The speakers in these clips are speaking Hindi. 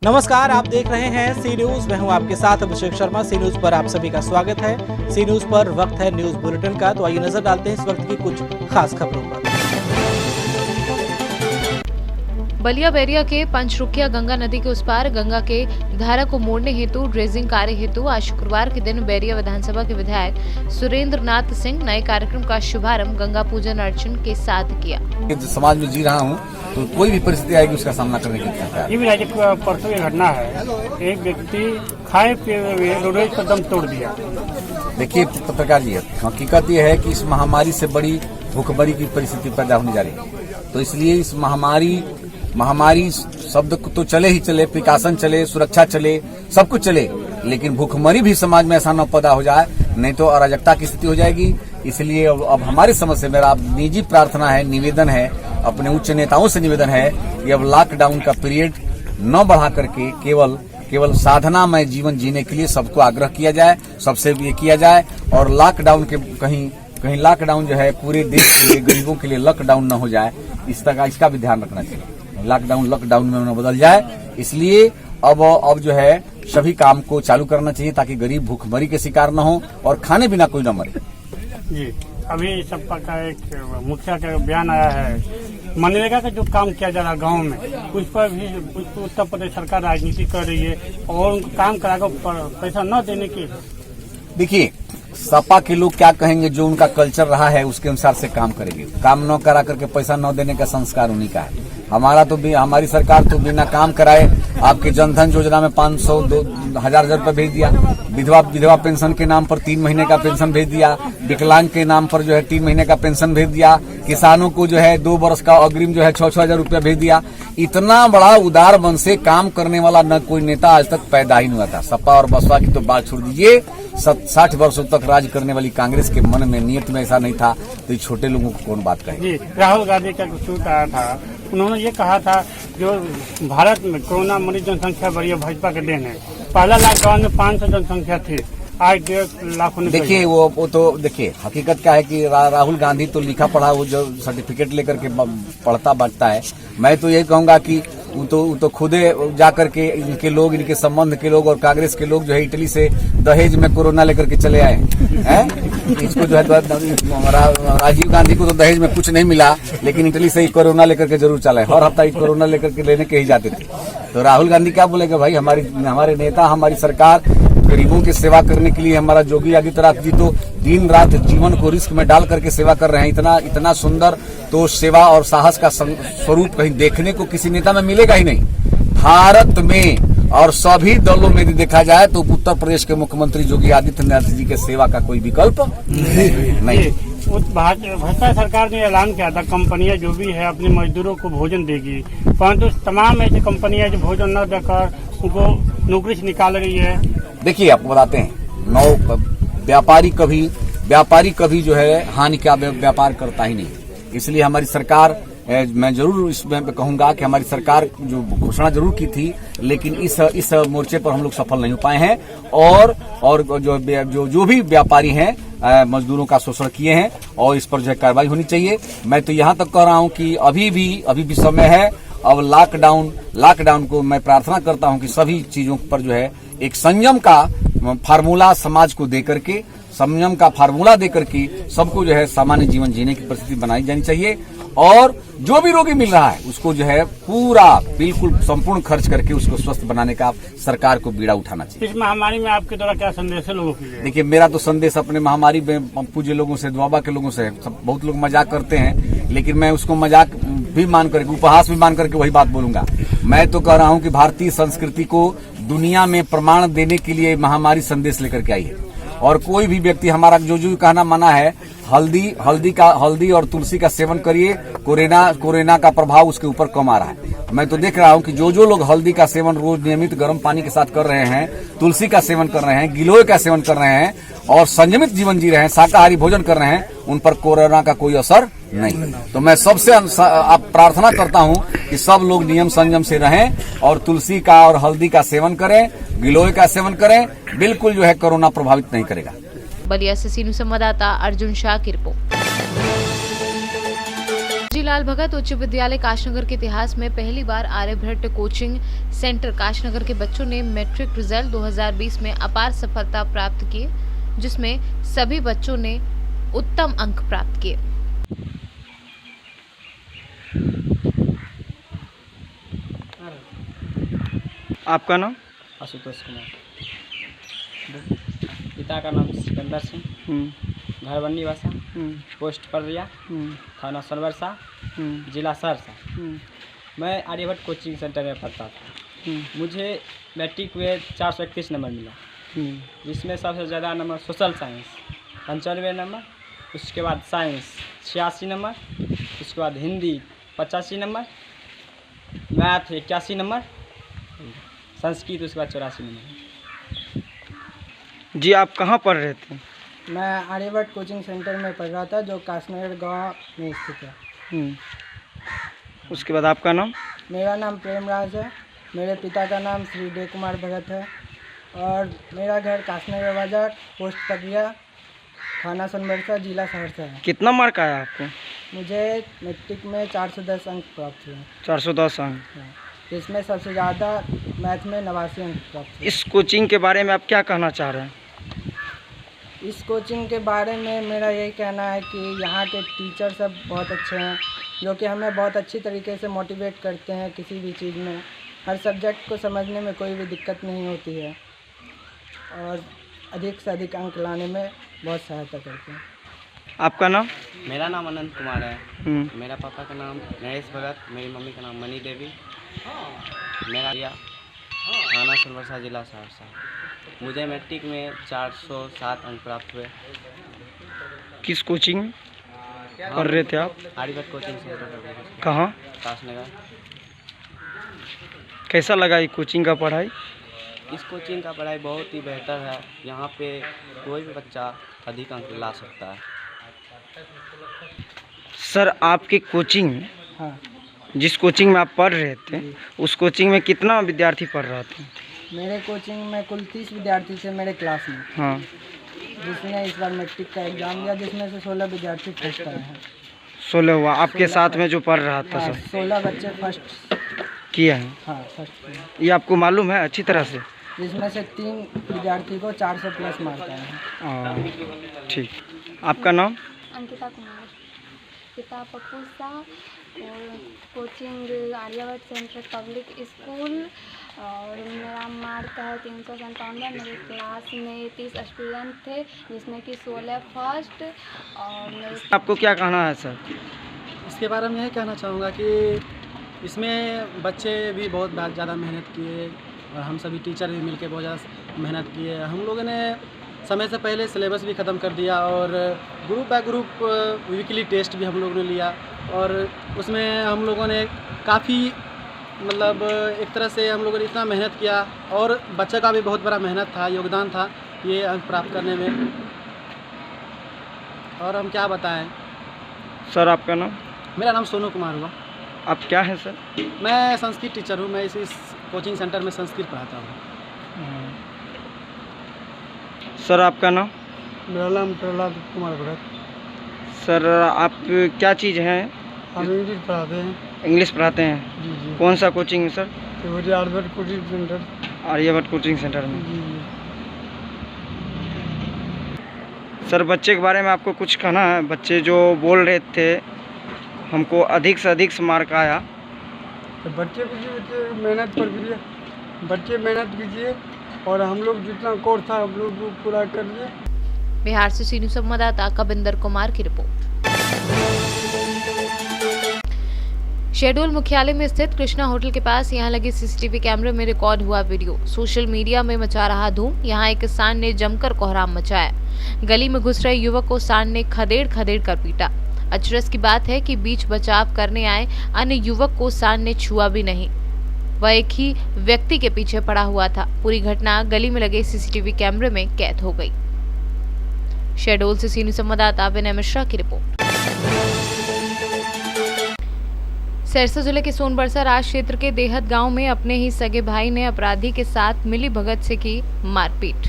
नमस्कार, आप देख रहे हैं सी न्यूज। मैं हूं आपके साथ अभिषेक शर्मा। सी न्यूज पर आप सभी का स्वागत है। सी न्यूज पर वक्त है न्यूज बुलेटिन का, तो आइए नजर डालते हैं इस वक्त की कुछ खास खबरों पर। बलिया बैरिया के पंचरुखिया गंगा नदी के उस पार गंगा के धारा को मोड़ने हेतु ड्रेजिंग कार्य हेतु आज शुक्रवार के दिन बैरिया विधानसभा के विधायक सुरेंद्र नाथ सिंह नए कार्यक्रम का शुभारंभ गंगा पूजन अर्चन के साथ किया। समाज में जी रहा हूँ तो कोई भी परिस्थिति आएगी उसका सामना करने की तैयार है। ये भी राज्य परसों की घटना है, एक व्यक्ति खाए पिए हुए रोडवेज का दम तोड़ दिया। देखिए पत्रकार जी, हकीकत ये है कि इस महामारी से बड़ी भूखमरी की परिस्थिति पैदा होने जा रही है। तो इसलिए इस महामारी शब्द तो चले ही चले, प्रिकॉशन चले, सुरक्षा चले, सब कुछ चले, लेकिन भूखमरी भी समाज में ऐसा न पैदा हो जाए, नहीं तो अराजकता की स्थिति हो जाएगी। इसलिए अब हमारी समझ से मेरा निजी प्रार्थना है, निवेदन है, अपने उच्च नेताओं से निवेदन है कि अब लॉकडाउन का पीरियड न बढ़ा करके केवल साधनामय जीवन जीने के लिए सबको आग्रह किया जाए, सबसे ये किया जाए। और लॉकडाउन के कहीं लॉकडाउन जो है पूरे देश के लिए, गरीबों के लिए लॉकडाउन न हो जाए, इसका भी ध्यान रखना चाहिए। लॉकडाउन में न बदल जाए, इसलिए अब जो है सभी काम को चालू करना चाहिए ताकि गरीब भूखमरी के शिकार न हो और खाने बिना कोई न मरे। जी, अभी सपा का एक मुखिया का बयान आया है, मनरेगा का जो काम किया जा रहा है गाँव में, उस पर भी उत्तर प्रदेश सरकार राजनीति कर रही है और उनको काम कराकर पैसा न देने की। देखिए, सपा के लोग क्या कहेंगे, जो उनका कल्चर रहा है उसके अनुसार से काम करेंगे। काम न करा करके पैसा न देने का संस्कार उन्हीं का है। हमारी सरकार तो बिना काम कराए आपके जनधन योजना में 500 1000 रुपए भेज दिया, विधवा पेंशन के नाम पर 3 महीने का पेंशन भेज दिया, विकलांग के नाम पर जो है 3 महीने का पेंशन भेज दिया, किसानों को जो है 2 वर्ष का अग्रिम जो है 6-6 हजार रुपया भेज दिया। इतना बड़ा उदार मन से काम करने वाला न कोई नेता आज तक पैदा ही नहीं हुआ था। सपा और बसपा की तो बात छोड़ दीजिए, 60 वर्षों तक राज करने वाली कांग्रेस के मन में, नियत में ऐसा नहीं था, तो छोटे लोगों को कौन बात कहे। राहुल गांधी का ट्वीट आया था, उन्होंने ये कहा था जो भारत में कोरोना मरीज जनसंख्या बढ़ी है भजपा के देन है। पहला लॉकडाउन में 500 जनसंख्या थी, आज 1.5 लाख होने। देखिए वो तो देखिए हकीकत क्या है कि राहुल गांधी तो लिखा पढ़ा, वो जो सर्टिफिकेट लेकर के पढ़ता बांटता है। मैं तो यही कहूंगा कि वो तो खुदे जाकर के इनके संबंध के लोग और कांग्रेस के लोग जो है इटली से दहेज में कोरोना लेकर के चले आए हैं। इसको जो है राजीव गांधी को तो दहेज में कुछ नहीं मिला, लेकिन इटली से ही कोरोना लेकर के जरूर चला है। हर हफ्ता ही कोरोना लेकर के लेने के ही जाते थे। तो राहुल गांधी क्या बोलेगा भाई, हमारे नेता, हमारी सरकार गरीबों की सेवा करने के लिए, हमारा योगी आदित्यनाथ जी तो दिन रात जीवन को रिस्क में डाल करके सेवा कर रहे हैं। इतना सुंदर तो सेवा और साहस का स्वरूप कहीं देखने को किसी नेता में मिलेगा ही नहीं भारत में। और सभी दलों में यदि देखा जाए तो उत्तर प्रदेश के मुख्यमंत्री योगी आदित्यनाथ जी के सेवा का कोई विकल्प नहीं। भाजपा सरकार ने ऐलान किया था कंपनियां जो भी है अपने मजदूरों को भोजन देगी, परंतु तमाम ऐसी कंपनियां जो भोजन न देकर उनको नौकरी से निकाल रही है। देखिए, आपको बताते हैं, व्यापारी कभी जो है हानि का व्यापार करता ही नहीं। इसलिए हमारी सरकार, मैं जरूर इसमें कहूंगा कि हमारी सरकार जो घोषणा जरूर की थी, लेकिन इस मोर्चे पर हम लोग सफल नहीं हो पाए हैं। और जो भी व्यापारी हैं मजदूरों का शोषण किए हैं, और इस पर जो है कार्रवाई होनी चाहिए। मैं तो यहाँ तक कह रहा हूँ कि अभी भी समय है। अब लॉकडाउन को मैं प्रार्थना करता हूँ कि सभी चीजों पर जो है एक संयम का फार्मूला समाज को देकर के, सबको जो है सामान्य जीवन जीने की परिस्थिति बनाई जानी चाहिए। और जो भी रोगी मिल रहा है उसको जो है पूरा बिल्कुल संपूर्ण खर्च करके उसको स्वस्थ बनाने का सरकार को बीड़ा उठाना चाहिए। इस महामारी में आपके द्वारा क्या संदेश है लोगों के लिए? देखिए, मेरा तो संदेश अपने महामारी में पूज्य लोगों से, दुआबा के लोगों से, बहुत लोग मजाक करते हैं, लेकिन मैं उसको मजाक भी मान करके, उपहास भी मान करके वही बात बोलूंगा। मैं तो कह रहा हूँ कि भारतीय संस्कृति को दुनिया में प्रमाण देने के लिए महामारी संदेश लेकर के आई है। और कोई भी व्यक्ति, हमारा जो कहना मना है, हल्दी और तुलसी का सेवन करिए, कोरोना का प्रभाव उसके ऊपर कम आ रहा है। मैं तो देख रहा हूँ कि जो लोग हल्दी का सेवन रोज नियमित गर्म पानी के साथ कर रहे हैं, तुलसी का सेवन कर रहे हैं, गिलोय का सेवन कर रहे हैं और संयमित जीवन जी रहे हैं, शाकाहारी भोजन कर रहे हैं, उन पर कोरोना का कोई असर नहीं। तो मैं सबसे प्रार्थना करता हूँ कि सब लोग नियम संयम से रहें और तुलसी का और हल्दी का सेवन करें, गिलोय का सेवन करें। बिल्कुल जो है कोरोना प्रभावित नहीं करेगा। बलिया से सीनू संवाददाता अर्जुन शाह की रिपोर्ट। लाल भगत उच्च विद्यालय काशनगर के इतिहास में पहली बार आर्यभट्ट कोचिंग सेंटर काशनगर के बच्चों ने मैट्रिक रिजल्ट 2020 में अपार सफलता प्राप्त की, जिसमें सभी बच्चों ने उत्तम अंक प्राप्त किए। आपका नाम? आशुतोष कुमार। पिता का नाम सिकंदर सिंह, घर बन्नी वासा, पोस्ट पररिया, थाना सोनबरसा, जिला सहरसा। मैं आर्यभट्ट कोचिंग सेंटर में पढ़ता था। मुझे मैट्रिक में 431 नंबर मिला, जिसमें सबसे ज़्यादा नंबर सोशल साइंस 95 नंबर, उसके बाद साइंस 86 नंबर, उसके बाद Hindi 85 number, math 81 number, Sanskrit उसके बाद 84 नंबर। जी आप कहाँ पढ़ रहे थे? मैं आर्यभट्ट कोचिंग सेंटर में पढ़ रहा था, जो काशनगर गांव में स्थित है। उसके बाद आपका नाम? मेरा नाम प्रेमराज है। मेरे पिता का नाम श्री देव कुमार भगत है और मेरा घर काशनगर बाजार, पोस्ट पटिया, थाना सोनबरसा, जिला सहरसा है। कितना मार्क आया आपको? मुझे मैट्रिक में 410 अंक प्राप्त हुए। 410 अंक। इसमें सबसे ज़्यादा मैथ में 89 अंक प्राप्त हुए। इस कोचिंग के बारे में आप क्या कहना चाह रहे हैं? इस कोचिंग के बारे में मेरा यही कहना है कि यहाँ के टीचर सब बहुत अच्छे हैं, जो कि हमें बहुत अच्छी तरीके से मोटिवेट करते हैं। किसी भी चीज़ में, हर सब्जेक्ट को समझने में कोई भी दिक्कत नहीं होती है और अधिक से अधिक अंक लाने में बहुत सहायता करते हैं। आपका नाम? मेरा नाम अनंत कुमार है। मेरा पापा का नाम नरेश भगत, मेरी मम्मी का नाम मनी देवी, मेरा थाना सोनबरसा, जिला सहरसा। मुझे मैट्रिक में 407 अंक प्राप्त हुए। किस कोचिंग में पढ़ रहे थे आप? Aryabhatta coaching centre. कहाँ? काशनगर। कैसा लगा ये कोचिंग का पढ़ाई? इस कोचिंग का पढ़ाई बहुत ही बेहतर है। यहाँ पे कोई भी बच्चा अधिक अंक ला सकता है। सर आपके कोचिंग में, हाँ, जिस कोचिंग में आप पढ़ रहे थे, उस कोचिंग में कितना विद्यार्थी पढ़ रहा था? मेरे कोचिंग में कुल 30 विद्यार्थी थे मेरे क्लास में, हाँ, जिसने इस बार मैट्रिक का एग्ज़ाम दिया, जिसमें से 16 विद्यार्थी फर्स्ट आए हैं। 16 हुआ। आपके साथ में जो पढ़ रहा था हाँ, सर? 16 बच्चे फर्स्ट किए हैं। हाँ, फर्स्ट किए। ये आपको मालूम है अच्छी तरह से? जिसमें से 3 विद्यार्थी को 400 प्लस मार्क आए हैं। ठीक। आपका नाम? अंकिता कुमार। पिता पप्पू शाह और coaching Aryabhatta central public school और मेरा मार्क है 397। मेरे क्लास में 30 स्टूडेंट थे, जिसमें कि 16 फर्स्ट और मेरे। आपको क्या कहना है सर? इसके बारे में यही कहना चाहूँगा कि इसमें बच्चे भी बहुत ज़्यादा मेहनत किए और हम सभी टीचर भी मिलकर बहुत ज़्यादा मेहनत किए। हम लोगों ने समय से पहले सिलेबस भी ख़त्म कर दिया और group by group weekly test भी हम लोगों ने लिया और उसमें हम लोगों ने काफ़ी मतलब एक तरह से हम लोगों ने इतना मेहनत किया और बच्चे का भी बहुत बड़ा मेहनत था, योगदान था ये अंक प्राप्त करने में। और हम क्या बताएं। सर आपका नाम? मेरा नाम सोनू कुमार हुआ। आप क्या हैं सर? मैं संस्कृत टीचर हूँ। मैं इस कोचिंग सेंटर में संस्कृत पढ़ाता हूँ। सर आपका नाम? मेरा नाम प्रहलाद कुमार भगत। सर आप क्या चीज़ हैं? हम इंग्लिश पढ़ाते हैं। इंग्लिश पढ़ाते हैं? जी जी। कौन सा कोचिंग है sir? Aryabhatta coaching centre. Aryabhatta coaching centre में। जी जी। सर बच्चे के बारे में आपको कुछ कहना है? बच्चे जो बोल रहे थे हमको अधिक से अधिक मार्क आया, तो बच्चे मेहनत पर कीजिए, बच्चे मेहनत कीजिए और हम लोग जितना कोर्स था हम लोग पूरा कर लिए। बिहार से सीनियर संवाददाता कविंदर कुमार की रिपोर्ट। शेहडोल मुख्यालय में स्थित कृष्णा होटल के पास यहां लगे सीसीटीवी कैमरे में रिकॉर्ड हुआ वीडियो सोशल मीडिया में मचा रहा धूम। यहां एक सांड ने जमकर कोहराम मचाया। गली में घुस रहे युवक को सांड ने खदेड़ खदेड़ कर पीटा। अचरज की बात है कि बीच बचाव करने आए अन्य युवक को सांड ने छुआ भी नहीं, वह एक ही व्यक्ति के पीछे पड़ा हुआ था। पूरी घटना गली में लगे सीसीटीवी कैमरे में कैद हो गई। शेहडोल से सीनियर संवाददाता विनय मिश्रा की रिपोर्ट। सिरसा जिले के सोनबरसा राज क्षेत्र के देहत गांव में अपने ही सगे भाई ने अपराधी के साथ मिली भगत से की मारपीट।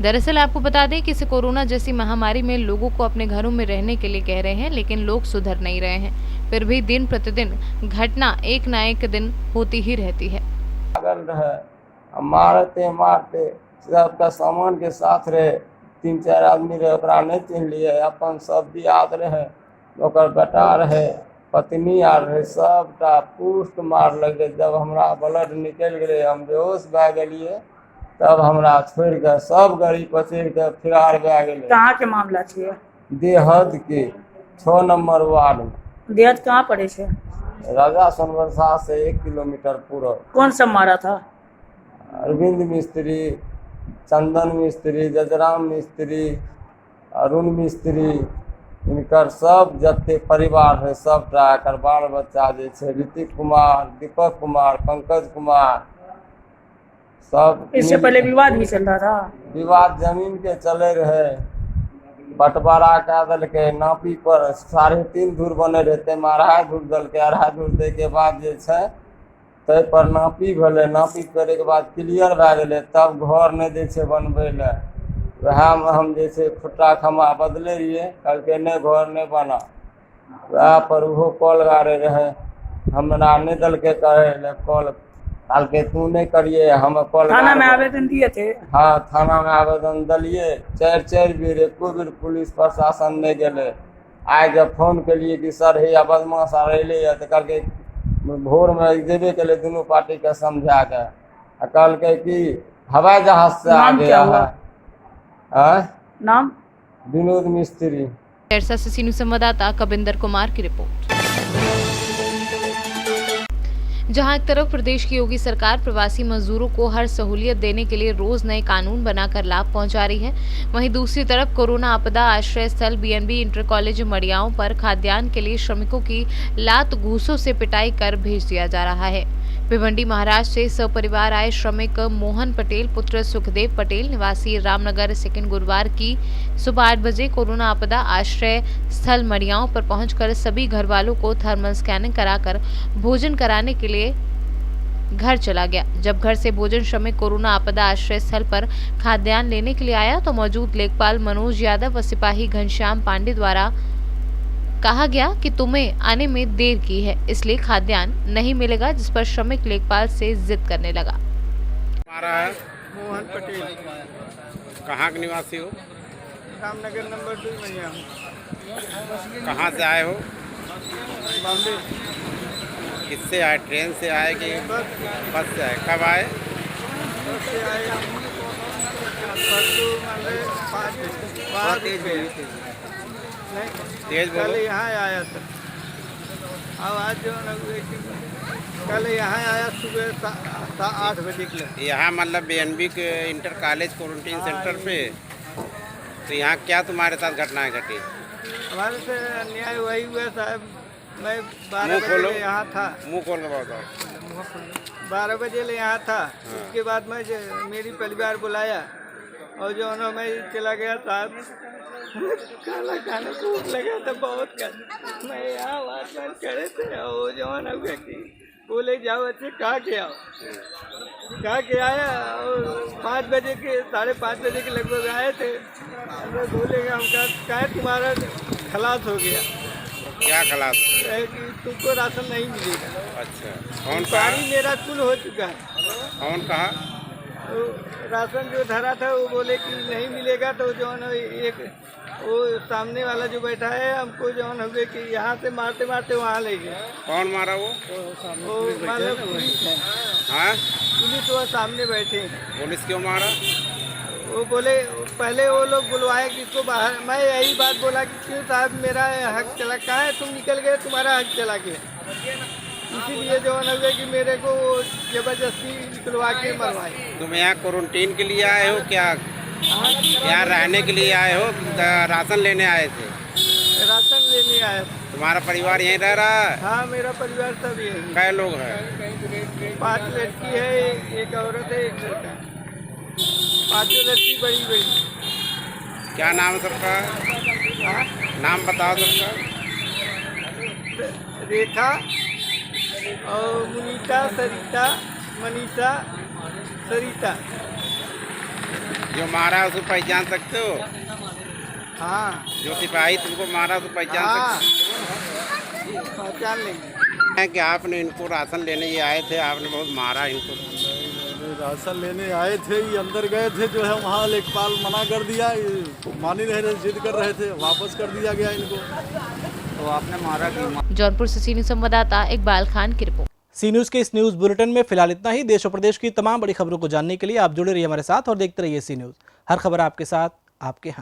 दरअसल आपको बता दें कि इस कोरोना जैसी महामारी में लोगों को अपने घरों में रहने के लिए कह रहे हैं, लेकिन लोग सुधर नहीं रहे हैं। फिर भी दिन प्रतिदिन घटना एक न एक दिन होती ही रहती है। मारते सबका सामान के साथ रहे, 3-4 आदमी रहे, ओकरा नहीं चिन्ह लिए, अपन सब दियाद रहे, ओकर बेटा रहे, पत्नी आर रहे, सबटा पुष्ट मार लगे। जब हमरा ब्लड निकल गए, हम बेहोश भए गेलिए, तब हमरा छोड़ के सब गाड़ी पचड़ के फरार भए गेले। कहाँ के मामला छे? देहद के 6 नंबर वार्ड में। देहद कहाँ पड़े छे? राजा सोनवर्षा से 1 किलोमीटर पूरा। कौन सब मारा था? अरविंद मिस्त्री, चंदन मिस्त्री, जजराम मिस्त्री, अरुण मिस्त्री, इनकर सब जते परिवार है सबटा, एकर बाल बच्चा जे छै ऋतिक कुमार, दीपक कुमार, पंकज कुमार, सब। इससे पहले विवाद भी चल रहा था? विवाद जमीन के चले रहे, बंटवारा कह देलकै, नापी पर 3.5 धूर बने रहे, ताहिमे 2.5 धूर देलकै। 2.5 धूर दै के बाद जे छै ताहि पर नापी भेलै, नापी करे के बाद क्लियर भए गेलै, तब घर नहीं दै छै बनबै ले। वएह में हम जे छै खुट्टा खम्भा बदले रहिए, कहलकै नहीं घर नहीं बना, वएह पर ओहो कॉल गाड़े रहे, हमरा नहीं देलकै करे ले कॉल, कहलकै तू नहीं करिए, हम कॉल। थाना में आवेदन दिए थे? हाँ, थाना में आवेदन दिलिए, 4 बेर, एको बेर पुलिस प्रशासन नहीं गेले। आइ जब फोन केलिए कि सर हे बदमाश आर अइले, तो कहलकै भोर में जेबे केले दोनों पार्टी के समझा के, कहलकै कि हवाई जहाज से आ गया है। नाम? विनोद मिस्त्री। सिरसा से सीनू संवाददाता कविंदर कुमार की रिपोर्ट। जहां एक तरफ प्रदेश की योगी सरकार प्रवासी मजदूरों को हर सहूलियत देने के लिए रोज नए कानून बनाकर लाभ पहुंचा रही है, वहीं दूसरी तरफ कोरोना आपदा आश्रय स्थल बीएनबी इंटर कॉलेज मड़ियाओं पर खाद्यान्न के लिए श्रमिकों की लात घूसों से पिटाई कर भेज दिया जा रहा है। भिवंडी महाराष्ट्र से सपरिवार आए श्रमिक मोहन पटेल पुत्र सुखदेव पटेल निवासी रामनगर सेकंड गुरुवार की सुबह 8 बजे कोरोना आपदा आश्रय स्थल मड़ियाओं पर पहुंचकर सभी घर वालों को थर्मल स्कैनिंग कराकर भोजन कराने के लिए घर चला गया। जब घर से भोजन श्रमिक कोरोना आपदा आश्रय स्थल पर खाद्यान्न लेने के लिए आया तो मौजूद लेखपाल मनोज यादव व सिपाही घनश्याम पांडे द्वारा कहा गया कि तुम्हें आने में देर की है, इसलिए खाद्यान्न नहीं मिलेगा, जिस पर श्रमिक लेखपाल से जिद करने लगा। हमारा है मोहन पटेल। कहाँ के निवासी हो? रामनगर नंबर 2 में हूँ। कहाँ से आए हो? बॉम्बे। किससे आए? ट्रेन से आए कि बस से आए? कब आए? बस से आए हम परसों मतलब 5 बजे। तेज बोलो। कल यहाँ आया था, अब आज जो कल यहाँ आया सुबह 8 बजे के लिए। यहाँ मतलब बीएनबी के इंटर कॉलेज क्वारंटीन सेंटर पे। तो यहाँ क्या तुम्हारे साथ घटनाएं घटी? हमारे से अन्याय वही हुआ साहब। मैं 12 बजे यहाँ था। मुँह खोल के बताओ। 12 बजे ले यहाँ था। उसके बाद मैं मेरी परिवार बुलाया और जो है मैं चला गया साहब। खाना खाने को लगा था बहुत कर। मैं यहाँ बात करे थे और जो है ना बोले जाओ अच्छे कहा के आओ, कहा के आया और 5 बजे के 5:30 बजे के लगभग आए थे। बोलेगा हम कहा तुम्हारा खलास हो गया। क्या खलास? कि तुमको राशन नहीं मिलेगा। अच्छा, कौन कहा? मेरा कुल हो चुका है। कौन कहा? तो राशन जो धरा था वो बोले कि नहीं मिलेगा। तो जो है एक वो सामने वाला जो बैठा है हमको जो है हुए कि यहाँ से मारते मारते वहाँ ले गया। कौन मारा वो? मतलब पुलिस है। हाँ, पुलिस वो सामने बैठे। पुलिस क्यों मारा? वो बोले पहले वो लोग बुलवाए किसको बाहर। मैं यही बात बोला कि क्यों साहब मेरा हक चला, कहाँ है तुम निकल गए, तुम्हारा हक चला गया। इसीलिए जो है ना कि मेरे को जबरदस्ती निकलवा के मरवाए। तुम यहाँ क्वारंटीन के लिए आए हो क्या? यहाँ रहने के लिए आए हो? राशन लेने आए थे? राशन लेने आए। तुम्हारा परिवार यहीं रह रहा है? हाँ, मेरा परिवार सब यही। कै लोग हैं? 5 लड़की है, एक औरत है, एक लड़का। 5 लड़की बड़ी बड़ी। क्या नाम है सबका? नाम बताओ सबका। रेखा और मुनीता, सरिता, मनीषा, सरिता। जो मारा उसको पहचान सकते हो? हाँ जो सिपाही तुमको मारा उसको पहचान सकते पहचान लेंगे हो? कि आपने इनको राशन लेने ये आए थे, आपने बहुत मारा इनको। राशन लेने आए थे, ये अंदर गए थे, जो है वहाँ लेखपाल मना कर दिया, ये मान ही नहीं रहे, जिद कर रहे थे, वापस कर दिया गया इनको। तो आपने मारा कि? जौनपुर से सी न्यूज संवाददाता इकबाल खान की रिपोर्ट। सी न्यूज के इस न्यूज बुलेटिन में फिलहाल इतना ही। देश और प्रदेश की तमाम बड़ी खबरों को जानने के लिए आप जुड़े रहिए हमारे साथ और देखते रहिए सी न्यूज। हर खबर आपके साथ, आपके हाथ।